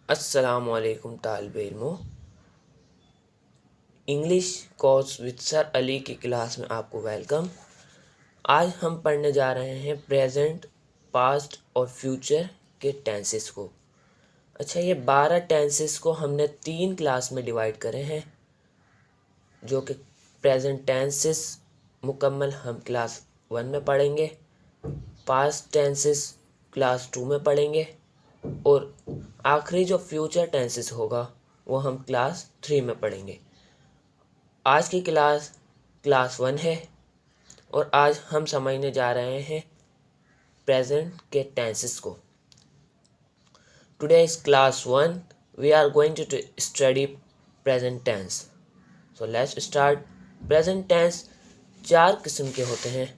अस्सलामुअलैकुम तालिब इल्मों। English course with sir Ali की क्लास में आपको वेलकम। आज हम पढ़ने जा रहे हैं प्रेजेंट, पास्ट और फ्यूचर के टेंसेस को। अच्छा, ये 12 टेंसेस को हमने 3 क्लास में डिवाइड करे हैं, जो कि प्रेजेंट टेंसेस मुकम्मल हम क्लास 1 में पढ़ेंगे, पास्ट टेंसेस क्लास 2 में पढ़ेंगे और आखिरी जो फ्यूचर टेंसेस होगा वो हम क्लास 3 में पढ़ेंगे। आज की क्लास 1 है और आज हम समझने जा रहे हैं प्रेजेंट के टेंसेस को। Today is class 1, we are going to study present tense. So let's start. Present tense 4 किस्म के होते हैं: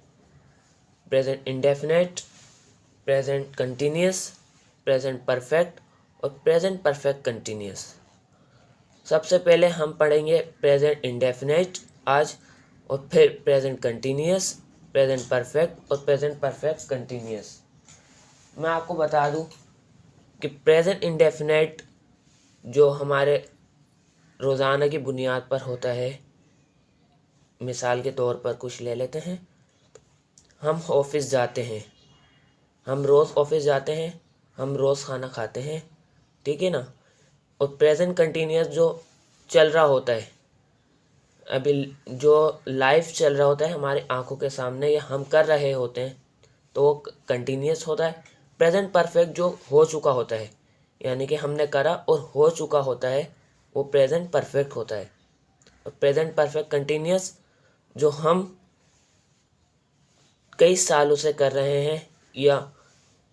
present indefinite, present continuous, present perfect और प्रेजेंट परफेक्ट कंटिन्यूस। सबसे पहले हम पढ़ेंगे प्रेजेंट इंडेफिनिट आज, और फिर प्रेजेंट कंटिन्यूस, प्रेजेंट परफेक्ट और प्रेजेंट परफेक्ट कंटिन्यूस। मैं आपको बता दूं कि प्रेजेंट इंडेफिनिट जो हमारे रोज़ाना की बुनियाद पर होता है, मिसाल के तौर पर कुछ ले लेते हैं। हम ऑफिस जाते हैं, हम रोज़ ऑफिस जाते हैं, हम रोज़ खाना खाते हैं, ठीक है ना। और प्रेजेंट कंटिन्यूस जो चल रहा होता है, अभी जो लाइफ चल रहा होता है हमारी आंखों के सामने या हम कर रहे होते हैं, तो वो कंटिन्यूस होता है। प्रेजेंट परफेक्ट जो हो चुका होता है, यानी कि हमने करा और हो चुका होता है, वो प्रेजेंट परफेक्ट होता है। और प्रेजेंट परफेक्ट कंटिन्यूस जो हम कई सालों से कर रहे हैं, या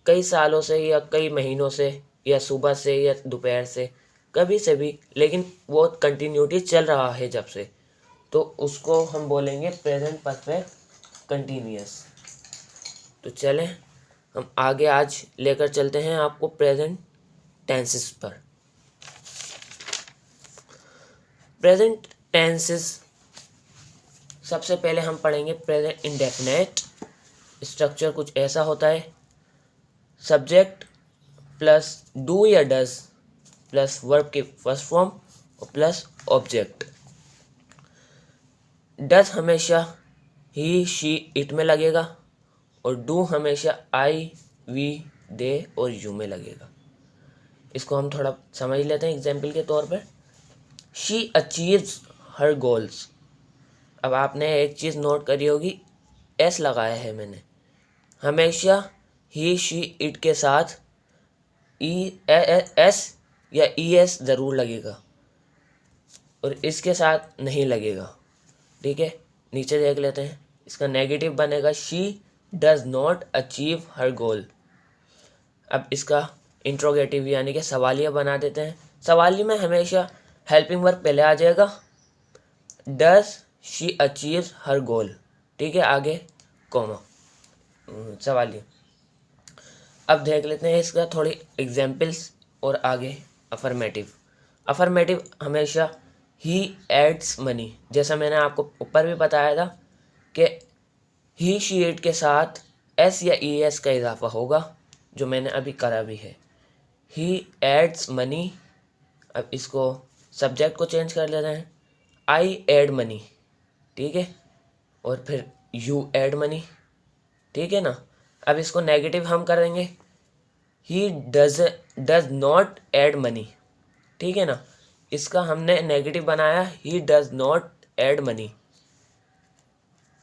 कई सालों से या कई महीनों से, या सुबह से या दोपहर से, कभी से भी, लेकिन वो कंटिन्यूटी चल रहा है जब से, तो उसको हम बोलेंगे प्रेजेंट परफेक्ट कंटिन्यूस। तो चलें हम आगे आज लेकर चलते हैं आपको प्रेजेंट टेंसेस पर। प्रेजेंट टेंसेस सबसे पहले हम पढ़ेंगे प्रेजेंट इंडेफिनिट। स्ट्रक्चर कुछ ऐसा होता है: सब्जेक्ट प्लस डू या डज प्लस वर्ब की फर्स्ट फॉर्म और प्लस ऑब्जेक्ट। डज हमेशा ही, शी, इट में लगेगा और डू हमेशा आई, वी, दे और यू में लगेगा। इसको हम थोड़ा समझ लेते हैं एग्जाम्पल के तौर पर। She achieves her goals. अब आपने एक चीज़ नोट करी होगी, एस लगाया है मैंने। हमेशा ही, शी, इट के साथ एस या ई एस ज़रूर लगेगा और इसके साथ नहीं लगेगा, ठीक है। नीचे देख लेते हैं, इसका नेगेटिव बनेगा शी डज नॉट अचीव हर गोल। अब इसका इंट्रोगेटिव यानी कि सवालिया बना देते हैं। सवालिया में हमेशा हेल्पिंग वर्ब पहले आ जाएगा, डज शी अचीव्स हर गोल, ठीक है, आगे कॉमा सवालिया। अब देख लेते हैं इसका थोड़ी एग्जाम्पल्स और आगे अफर्मेटिव। अफर्मेटिव हमेशा ही एड्स मनी, जैसा मैंने आपको ऊपर भी बताया था कि ही, शी, इट के साथ एस या ई एस का इजाफा होगा, जो मैंने अभी करा भी है। ही एड्स मनी। अब इसको सब्जेक्ट को चेंज कर लेते हैं, आई एड मनी, ठीक है, और फिर यू एड मनी, ठीक है ना। अब इसको नेगेटिव हम करेंगे, he does not add money, ठीक है ना। इसका हमने नेगेटिव बनाया, he does not add money.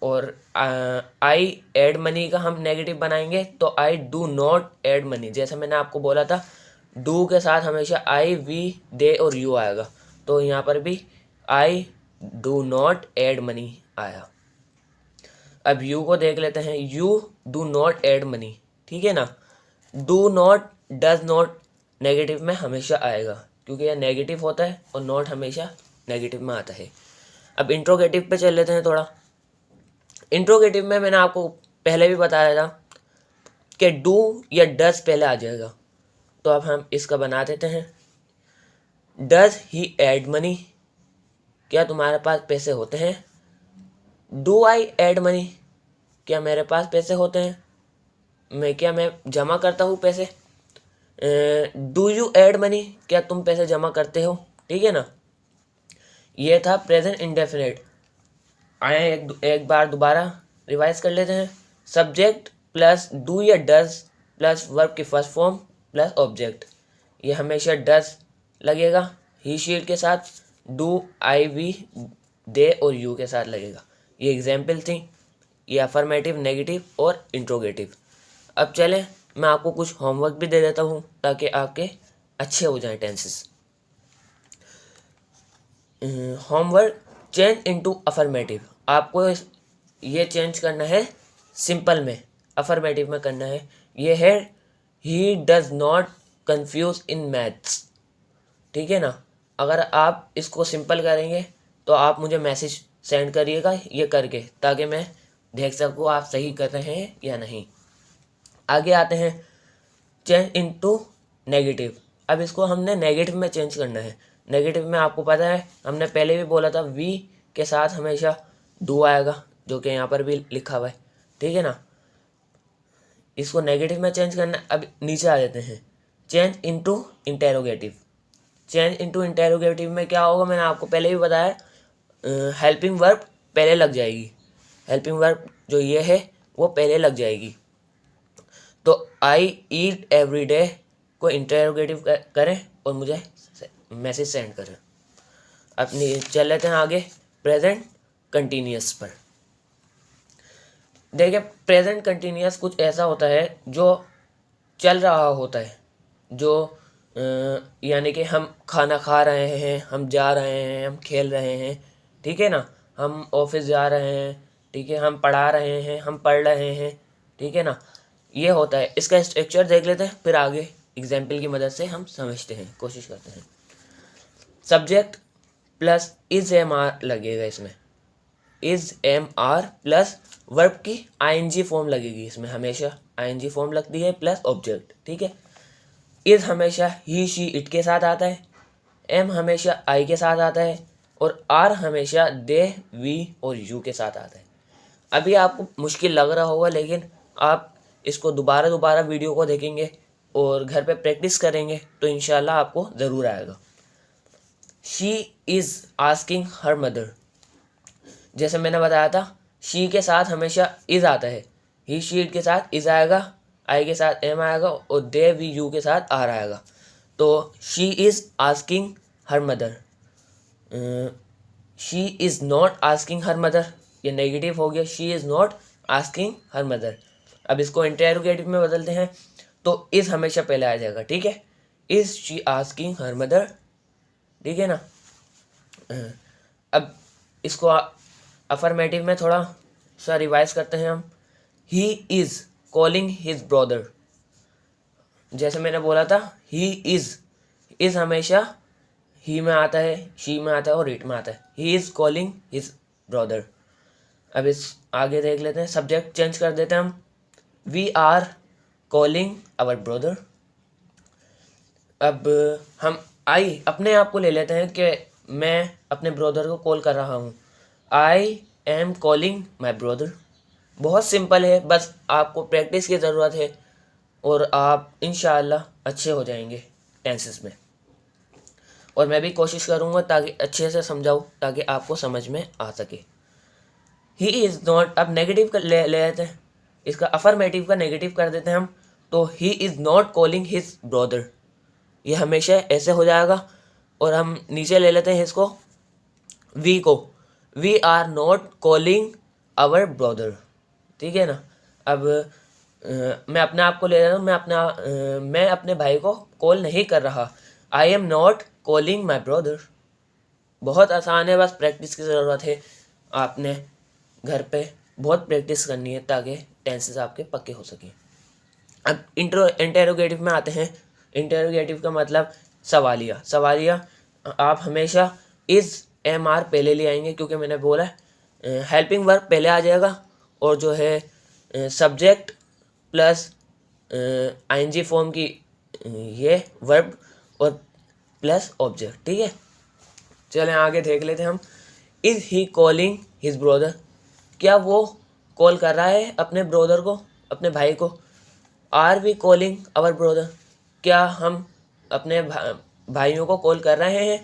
और आई एड मनी का हम नेगेटिव बनाएंगे तो I do not add money. जैसा मैंने आपको बोला था, डू के साथ हमेशा आई, वी, दे और यू आएगा, तो यहाँ पर भी I do not add money आया। अब यू को देख लेते हैं, you do not add money, ठीक है ना। Do not, does not negative में हमेशा आएगा, क्योंकि यह नेगेटिव होता है और नॉट हमेशा नेगेटिव में आता है। अब इंट्रोगेटिव पे चल लेते हैं थोड़ा। इंट्रोगेटिव में मैंने आपको पहले भी बताया था कि डू या डज पहले आ जाएगा, तो अब हम इसका बना देते हैं, डज ही एड मनी। क्या तुम्हारे पास पैसे होते हैं? Do I add money. क्या मेरे पास पैसे होते हैं? मैं जमा करता हूँ पैसे? डू यू ऐड मनी, क्या तुम पैसे जमा करते हो, ठीक है ना। ये था प्रेजेंट इंडेफिनिट। आए एक बार दोबारा रिवाइज कर लेते हैं। सब्जेक्ट प्लस डू या डज प्लस वर्ब की फर्स्ट फॉर्म प्लस ऑब्जेक्ट, ये हमेशा डज लगेगा ही शीट के साथ, डू आई वी दे और यू के साथ लगेगा। ये एग्जाम्पल थी, ये अफर्मेटिव, नेगेटिव और इंट्रोगेटिव। अब चलें मैं आपको कुछ होमवर्क भी दे देता हूँ ताकि आपके अच्छे हो जाएं tenses. Homework, change into affirmative. आपको ये चेंज करना है सिंपल में, अफर्मेटिव में करना है। ये है ही does not confuse in maths, ठीक है ना। अगर आप इसको सिंपल करेंगे तो आप मुझे मैसेज सेंड करिएगा ये करके, ताकि मैं देख सकूँ आप सही कर रहे हैं या नहीं। आगे आते हैं चेंज इनटू नेगेटिव। अब इसको हमने नेगेटिव में चेंज करना है। नेगेटिव में आपको पता है हमने पहले भी बोला था वी के साथ हमेशा डू आएगा, जो कि यहाँ पर भी लिखा हुआ है, ठीक है ना। इसको नेगेटिव में चेंज करना है। अब नीचे आ जाते हैं change into interrogative. Change into interrogative में क्या होगा, मैंने आपको पहले भी बताया, हेल्पिंग वर्ब पहले लग जाएगी। हेल्पिंग वर्ब जो ये है वो पहले लग जाएगी। तो आई ईट एवरी डे को इंटेरोगेटिव करें और मुझे मैसेज सेंड करें। अपनी चल लेते हैं आगे प्रेजेंट कंटिन्यूअस पर। देखिए प्रेजेंट कंटिन्यूअस कुछ ऐसा होता है जो चल रहा होता है, जो यानी कि हम खाना खा रहे हैं, हम जा रहे हैं, हम खेल रहे हैं, ठीक है ना, हम ऑफिस जा रहे हैं, ठीक है, हम पढ़ा रहे हैं, हम पढ़ रहे हैं, ठीक है ना। ये होता है। इसका स्ट्रक्चर देख लेते हैं, फिर आगे एग्जाम्पल की मदद से हम समझते हैं, कोशिश करते हैं। Subject plus is am are लगेगा इसमें, is am are plus verb की आईएनजी फॉर्म लगेगी इसमें, हमेशा आईएनजी फॉर्म लगती है प्लस ऑब्जेक्ट, ठीक है। इज हमेशा ही शी इट के साथ आता है, एम हमेशा आई के साथ आता है और आर हमेशा दे वी और यू के साथ आता है। अभी आपको मुश्किल लग रहा होगा, लेकिन आप इसको दोबारा वीडियो को देखेंगे और घर पे प्रैक्टिस करेंगे तो इंशाल्लाह आपको ज़रूर आएगा। She is asking her mother, जैसे मैंने बताया था शी के साथ हमेशा इज़ आता है, ही शी के साथ इज़ आएगा, आई के साथ एम आएगा और दे वी यू के साथ आर आएगा। तो she is asking her mother, she is not asking her mother, ये नेगेटिव हो गया, she is not asking her mother. अब इसको इंटेरोगेटिव में बदलते हैं तो इज़ हमेशा पहले आ जाएगा, ठीक है। Is she asking her mother, ठीक है ना। अब इसको अफर्मेटिव में थोड़ा सा रिवाइज करते हैं हम। He is calling his brother, जैसे मैंने बोला था ही इज़ हमेशा ही में आता है, शी में आता है और इट में आता है। He is calling his brother. अब इस आगे देख लेते हैं, सब्जेक्ट चेंज कर देते हैं हम, we are calling our brother. अब हम आई अपने आप को ले लेते हैं कि मैं अपने ब्रदर को कॉल कर रहा हूँ, I am calling my brother. बहुत सिंपल है, बस आपको प्रैक्टिस की ज़रूरत है और आप इंशाअल्लाह अच्छे हो जाएंगे टेंसेस में। और मैं भी कोशिश करूँगा ताकि अच्छे से समझाऊँ, ताकि आपको समझ में आ सके। ही इज़ नॉट, अब नेगेटिव का ले लेते हैं, इसका अफर्मेटिव का नेगेटिव कर देते हैं हम। तो he is not calling his brother, ये हमेशा ऐसे हो जाएगा। और हम नीचे ले लेते हैं इसको, वी को, we are not calling our brother, ठीक है ना। अब मैं अपने आप को ले रहा हूँ, मैं अपने भाई को कॉल नहीं कर रहा, I am not calling my brother. बहुत आसान है, बस प्रैक्टिस की ज़रूरत है। आपने घर पे बहुत प्रैक्टिस करनी है ताकि टेंसेस आपके पक्के हो सकें। अब इंटेरोगेटिव में आते हैं। इंटेरोगेटिव का मतलब सवालिया आप हमेशा इज़ एम आर पहले ले आएंगे, क्योंकि मैंने बोला हेल्पिंग वर्ब पहले आ जाएगा और जो है सब्जेक्ट प्लस आईएनजी फॉर्म की ये वर्ब और प्लस ऑब्जेक्ट, ठीक है। चलें आगे देख लेते हैं हम। Is he calling his brother, क्या वो कॉल कर रहा है अपने ब्रदर को, अपने भाई को। Are we calling our brother, क्या हम अपने भाइयों को कॉल कर रहे हैं,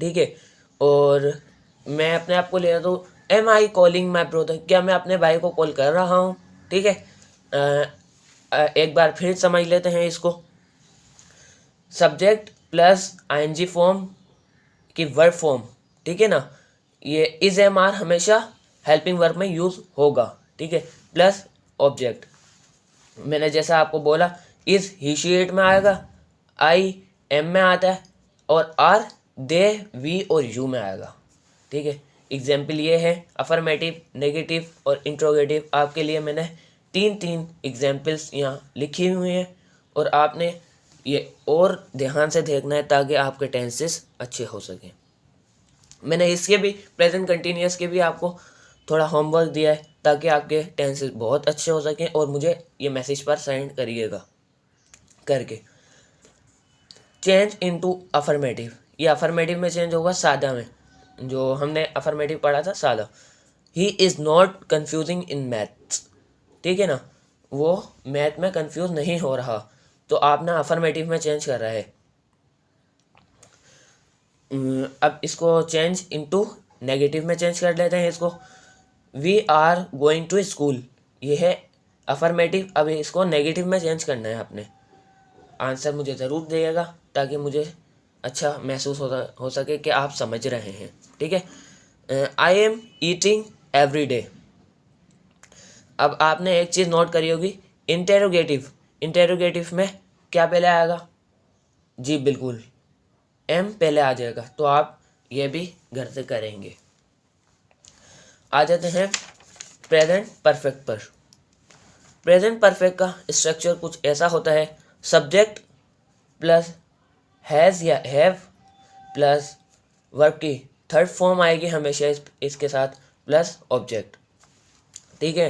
ठीक है। और मैं अपने आप को ले रहा हूँ, am I calling my brother, क्या मैं अपने भाई को कॉल कर रहा हूँ, ठीक है। एक बार फिर समझ लेते हैं इसको। सब्जेक्ट प्लस आईएनजी फॉर्म की वर्ब फॉर्म, ठीक है ना, ये इज एम आर हमेशा हेल्पिंग वर्ब में यूज होगा, ठीक है, प्लस ऑब्जेक्ट। मैंने जैसा आपको बोला, इज ही शी इट में आएगा, आई एम में आता है, और आर दे वी और यू में आएगा, ठीक है। एग्जाम्पल ये है अफर्मेटिव, नेगेटिव और इंट्रोगेटिव। आपके लिए मैंने तीन एग्जाम्पल्स यहाँ लिखी हुई हैं, और आपने ये और ध्यान से देखना है ताकि आपके टेंसेस अच्छे हो सकें। मैंने इसके भी प्रेजेंट कंटिन्यूअस के भी आपको थोड़ा होमवर्क दिया है ताकि आपके टेंसेस बहुत अच्छे हो सकें, और मुझे ये मैसेज पर सेंड करिएगा करके। चेंज इनटू अफर्मेटिव, ये अफर्मेटिव में चेंज होगा सादा में, जो हमने अफर्मेटिव पढ़ा था सादा। He is not confusing in maths, ठीक है ना, वो मैथ में कंफ्यूज नहीं हो रहा, तो आपने अफर्मेटिव में चेंज कर रहा है। अब इसको चेंज इनटू नेगेटिव में चेंज कर लेते हैं इसको। We are going to school, ये है अफर्मेटिव, अब इसको नेगेटिव में चेंज करना है आपने। आंसर मुझे ज़रूर दिएगा ताकि मुझे अच्छा महसूस हो सके कि आप समझ रहे हैं, ठीक है। I am eating every day, अब आपने एक चीज़ नोट करी होगी, इंटेरोगेटिव, इंटेरोगेटिव में क्या पहले आएगा, जी बिल्कुल एम पहले आ जाएगा, तो आप ये भी घर से करेंगे। आ जाते हैं प्रेजेंट परफेक्ट पर। प्रेजेंट परफेक्ट का स्ट्रक्चर कुछ ऐसा होता है, सब्जेक्ट प्लस हैज़ या हैव प्लस वर्ब की थर्ड फॉर्म आएगी हमेशा इसके साथ, प्लस ऑब्जेक्ट, ठीक है।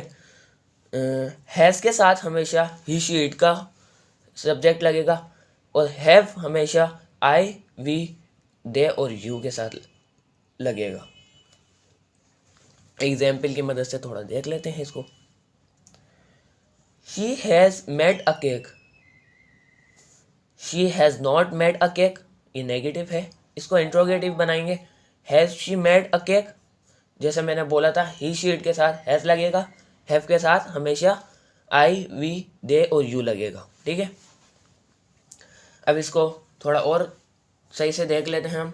हैज़ के साथ हमेशा ही शी इट का सब्जेक्ट लगेगा, और हैव हमेशा आई वी दे और यू के साथ लगेगा। एग्जाम्पल की मदद से थोड़ा देख लेते हैं इसको। She has made a cake, she has not made a cake, ये नेगेटिव है, इसको इंट्रोगेटिव बनाएंगे। Has she made a cake, जैसे मैंने बोला था ही शी इट के साथ हैज़ लगेगा, हैव के साथ हमेशा आई वी दे और यू लगेगा, ठीक है। अब इसको थोड़ा और सही से देख लेते हैं हम।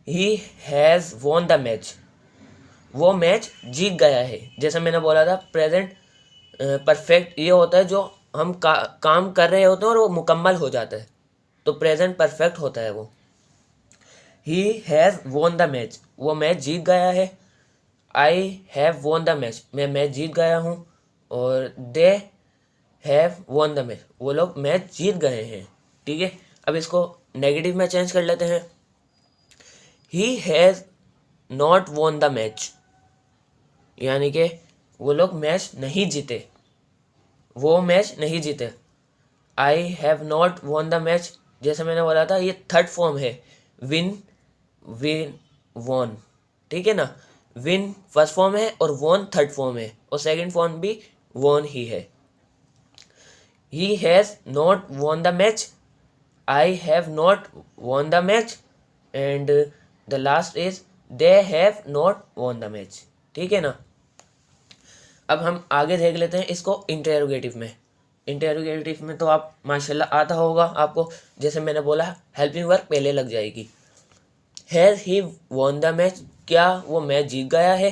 He has won the match, वो मैच जीत गया है, जैसे मैंने बोला था प्रेजेंट परफेक्ट ये होता है जो हम काम कर रहे होते हैं और वो मुकम्मल हो जाता है, तो प्रेजेंट परफेक्ट होता है वो। He has won the match, वो मैच जीत गया है। I have won the match, मैं मैच जीत गया हूँ। और they have won the match, वो लोग मैच जीत गए हैं, ठीक है। अब इसको नेगेटिव में चेंज कर लेते हैं। He has not won the match, यानी कि वो लोग मैच नहीं जीते, वो मैच नहीं जीते। आई have not won the match, जैसे मैंने बोला था ये थर्ड फॉर्म है, विन विन वॉन, ठीक है ना। विन फर्स्ट फॉर्म है और वॉन थर्ड फॉर्म है, और सेकंड फॉर्म भी वॉन ही है। He has not won the match, I have not won the match, and the last is they have not won the match, ठीक है ना। अब हम आगे देख लेते हैं इसको इंटेरोगेटिव में। इंटेरोगेटिव में तो आप माशाल्लाह आता होगा आपको, जैसे मैंने बोला हेल्पिंग वर्ब पहले लग जाएगी। Has he won the match, क्या वो मैच जीत गया है,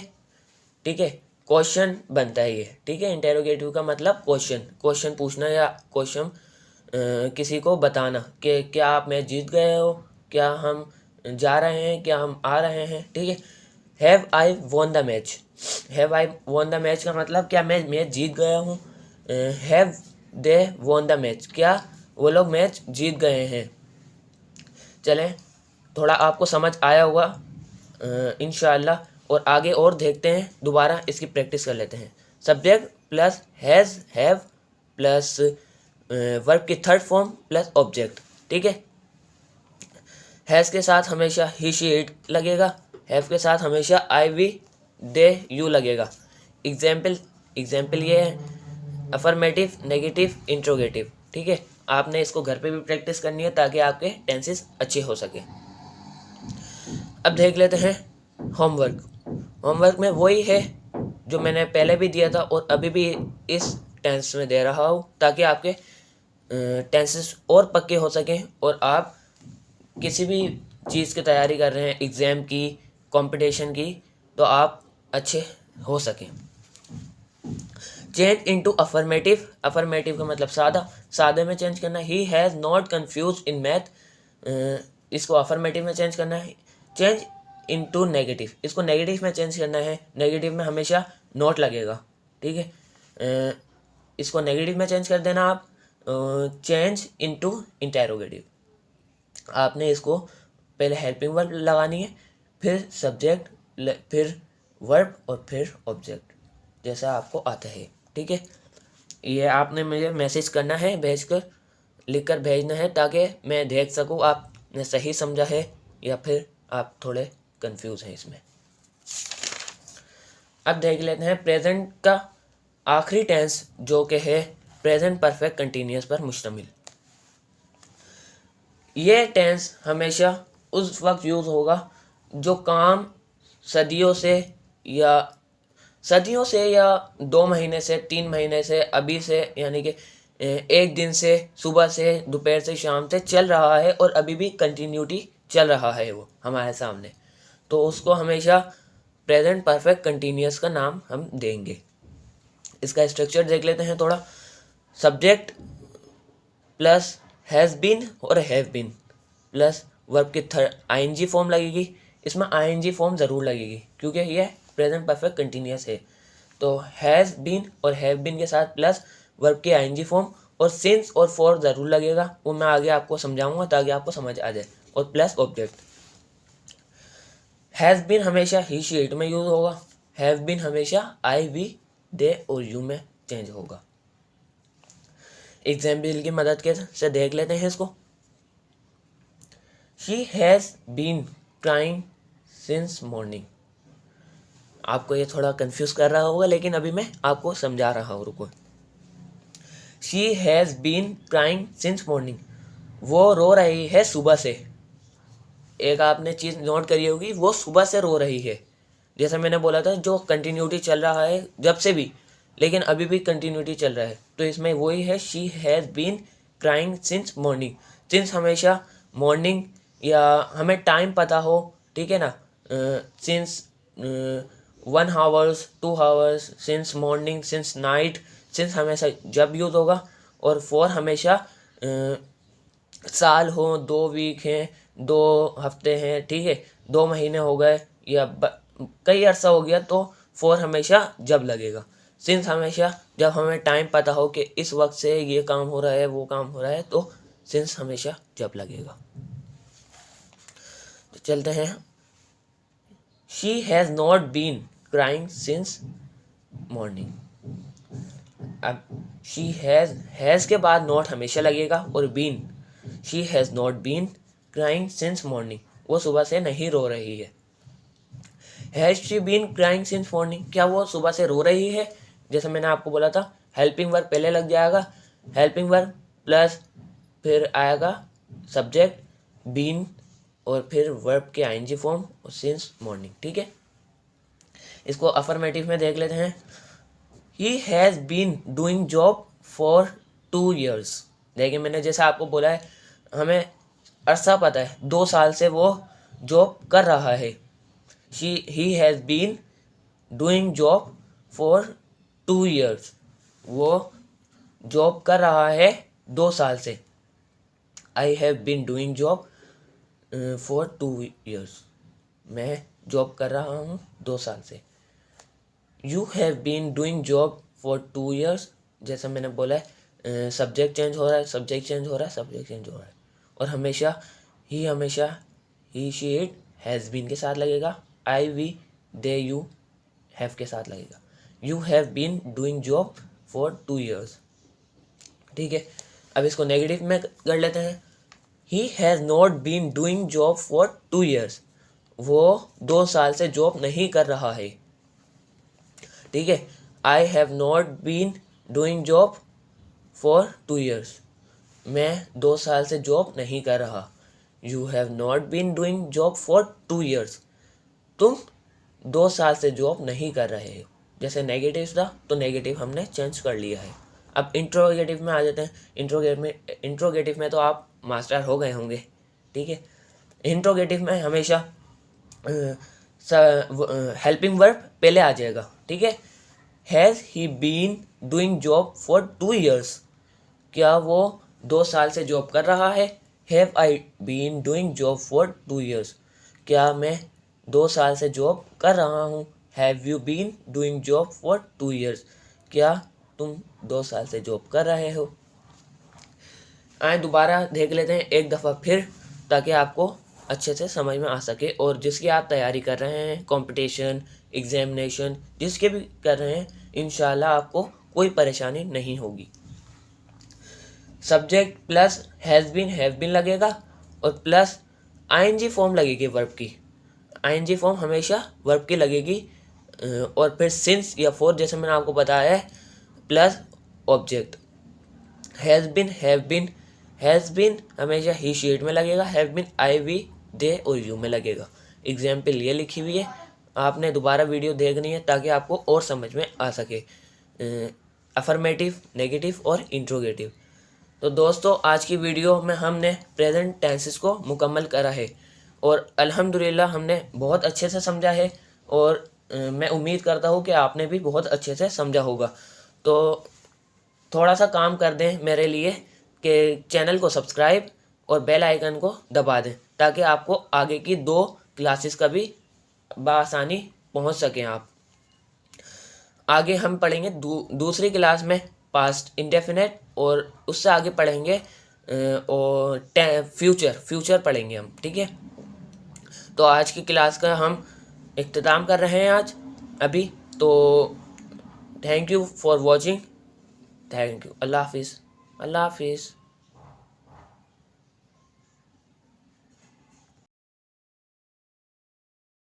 ठीक है। क्वेश्चन बनता है ये, ठीक है। इंटेरोगेटिव का मतलब क्वेश्चन, क्वेश्चन पूछना या क्वेश्चन किसी को बताना कि क्या आप मैच जीत गए हो, क्या हम जा रहे हैं, क्या हम आ रहे हैं, ठीक है। Have I won the match, have I won the match का मतलब क्या मैं मैच जीत गया हूँ। Have they won the match, क्या वो लोग मैच जीत गए हैं। चलें, थोड़ा आपको समझ आया होगा इंशाअल्लाह, और आगे और देखते हैं, दोबारा इसकी प्रैक्टिस कर लेते हैं। Subject plus has have plus verb की थर्ड फॉर्म प्लस ऑब्जेक्ट, ठीक है। हैज़ के साथ हमेशा ही शी इट लगेगा, हैव के साथ हमेशा आई वी दे यू लगेगा। एग्जाम्पल ये है अफर्मेटिव, नेगेटिव, इंट्रोगेटिव। ठीक है, आपने इसको घर पे भी प्रैक्टिस करनी है ताकि आपके टेंसेस अच्छे हो सके। अब देख लेते हैं होमवर्क। होमवर्क में वही है जो मैंने पहले भी दिया था और अभी भी इस टेंस में दे रहा हूँ ताकि आपके टेंसेस और पक्के हो सकें और आप किसी भी चीज़ की तैयारी कर रहे हैं, एग्ज़ाम की, कंपटीशन की, तो आप अच्छे हो सकें। Change into affirmative. अफर्मेटिव का मतलब सादा, सादे में चेंज करना। ही has not confuse in math, इसको अफर्मेटिव में चेंज करना है। चेंज इनटू नेगेटिव, इसको नेगेटिव में चेंज करना है। नेगेटिव में हमेशा नॉट लगेगा, ठीक है। इसको नेगेटिव में चेंज कर देना आप। चेंज इनटू इंटेरोगेटिव, आपने इसको पहले हेल्पिंग वर्ब लगानी है, फिर सब्जेक्ट, फिर वर्ब और फिर ऑब्जेक्ट, जैसा आपको आता है, ठीक है। ये आपने मुझे मैसेज करना है, भेजकर लिखकर भेजना है ताकि मैं देख सकूँ आपने सही समझा है या फिर आप थोड़े कंफ्यूज हैं इसमें। अब देख लेते हैं प्रेजेंट का आखिरी टेंस जो कि है प्रेजेंट परफेक्ट कंटिन्यूअस पर मुश्तमिल। ये टेंस हमेशा उस वक्त यूज़ होगा जो काम सदियों से या 2 महीने से, 3 महीने से, अभी से, यानी कि एक दिन से, सुबह से, दोपहर से, शाम से चल रहा है और अभी भी कंटिन्यूटी चल रहा है वो हमारे सामने, तो उसको हमेशा प्रेजेंट परफेक्ट कंटिन्यूअस का नाम हम देंगे। इसका स्ट्रक्चर देख लेते हैं थोड़ा। सब्जेक्ट प्लस हैज़ बीन और हैव बीन प्लस वर्ब की आईएनजी फॉर्म लगेगी। इसमें आईएनजी फॉर्म ज़रूर लगेगी क्योंकि यह प्रेजेंट परफेक्ट कंटिन्यूअस है। तो हैज़ बीन और हैव बीन के साथ प्लस वर्ब की आईएनजी फॉर्म और सिंस और फॉर ज़रूर लगेगा, वो मैं आगे आपको समझाऊंगा ताकि आपको समझ आ जाए। और प्लस ऑब्जेक्ट। हैज़ बीन हमेशा ही शी इट में यूज़ होगा। हैव बीन हमेशा आई वी दे और यू में चेंज होगा। एग्जाम्पल की मदद के से देख लेते हैं इसको। She has been crying since morning. आपको ये थोड़ा कंफ्यूज कर रहा होगा लेकिन अभी मैं आपको समझा रहा हूँ, रुको। She has been crying since morning, वो रो रही है सुबह से। एक आपने चीज़ नोट करी होगी, वो सुबह से रो रही है। जैसा मैंने बोला था जो कंटिन्यूटी चल रहा है जब से भी, लेकिन अभी भी कंटिन्यूटी चल रहा है, तो इसमें वही है she has been crying since morning. Since हमेशा मॉर्निंग या हमें टाइम पता हो, ठीक है ना। Since 1 hours, 2 hours, since morning, since night. Since हमेशा जब यूज़ होगा और फॉर हमेशा साल हो, 2 वीक हैं, 2 हफ्ते हैं, ठीक है, 2 महीने हो गए या कई अर्सा हो गया, तो फॉर हमेशा जब लगेगा। सिंस हमेशा जब हमें टाइम पता हो कि इस वक्त से ये काम हो रहा है, वो काम हो रहा है, तो सिंस हमेशा जब लगेगा। तो चलते हैं। She has not been crying since morning. अब शी हैज़ के बाद नॉट हमेशा लगेगा और been, she has not been crying since morning, वो सुबह से नहीं रो रही है। Has she been crying since morning, क्या वो सुबह से रो रही है? जैसे मैंने आपको बोला था हेल्पिंग वर्ब पहले लग जाएगा, हेल्पिंग वर्ब प्लस फिर आएगा सब्जेक्ट बीन और फिर वर्ब के आईएनजी फॉर्म और सिंस मॉर्निंग, ठीक है। इसको अफर्मेटिव में देख लेते हैं। He has been doing job for 2 years। देखिए मैंने जैसा आपको बोला है, हमें अरसा पता है, 2 साल से वो जॉब कर रहा है। He has been doing job for 2 years, वो जॉब कर रहा है 2 साल से। I have been doing job for 2 years, मैं जॉब कर रहा हूँ 2 साल से। You have been doing job for 2 years, जैसा मैंने बोला है सब्जेक्ट चेंज हो रहा है, सब्जेक्ट चेंज हो रहा है, सब्जेक्ट चेंज हो रहा है। और हमेशा he she it has been के साथ लगेगा, I we they you have के साथ लगेगा। You have been doing job for 2 years, ठीक है। अब इसको नेगेटिव में कर लेते हैं। He has not been doing job for 2 years, वो 2 साल से जॉब नहीं कर रहा है, ठीक है। I have not been doing job for 2 years, मैं 2 साल से जॉब नहीं कर रहा। You have not been doing job for 2 years. तुम 2 साल से जॉब नहीं कर रहे हो। जैसे नेगेटिव था तो नेगेटिव हमने चेंज कर लिया है। अब इंट्रोगेटिव में आ जाते हैं। इंट्रोगेटिव में तो आप मास्टर हो गए होंगे, ठीक है। इंट्रोगेटिव में हमेशा हेल्पिंग वर्ब पहले आ जाएगा, ठीक है। Has he been doing job for 2 years. क्या वो 2 साल से जॉब कर रहा है। Have I been doing job for 2 years. क्या मैं 2 साल से जॉब कर रहा हूँ। Have you been doing job for 2 years. क्या तुम 2 साल से जॉब कर रहे हो। आए दोबारा देख लेते हैं एक दफ़ा फिर, ताकि आपको अच्छे से समझ में आ सके। और जिसकी आप तैयारी कर रहे हैं, कंपटीशन, एग्जामिनेशन, जिसके भी कर रहे हैं, इंशाल्लाह आपको कोई परेशानी नहीं होगी। सब्जेक्ट प्लस हैज़ बीन लगेगा और प्लस आईएनजी फॉर्म लगेगी वर्ब की। आईएनजी फॉर्म हमेशा वर्ब की लगेगी। और फिर सिंस या फॉर, जैसे मैंने आपको बताया है, प्लस ऑब्जेक्ट। हैज़ बीन हमेशा ही शीट में लगेगा। हैव बीन आई वी दे और यू में लगेगा। एग्जाम्पल ये लिखी हुई है, आपने दोबारा वीडियो देखनी है ताकि आपको और समझ में आ सके। अफर्मेटिव, नेगेटिव और इंट्रोगेटिव। तो दोस्तों, आज की वीडियो में हमने प्रेजेंट टेंसेस को मुकम्मल करा है और अल्हम्दुलिल्लाह हमने बहुत अच्छे से समझा है। और मैं उम्मीद करता हूँ कि आपने भी बहुत अच्छे से समझा होगा। तो थोड़ा सा काम कर दें मेरे लिए कि चैनल को सब्सक्राइब और बेल आइकन को दबा दें, ताकि आपको आगे की 2 क्लासेस का भी बआसानी पहुंच सकें आप। आगे हम पढ़ेंगे दूसरी क्लास में पास्ट इंडेफिनेट, और उससे आगे पढ़ेंगे और फ्यूचर पढ़ेंगे हम, ठीक है। तो आज की क्लास का हम इख्तिताम कर रहे हैं आज अभी। तो thank you for watching. Thank you. अल्लाह हाफिज़।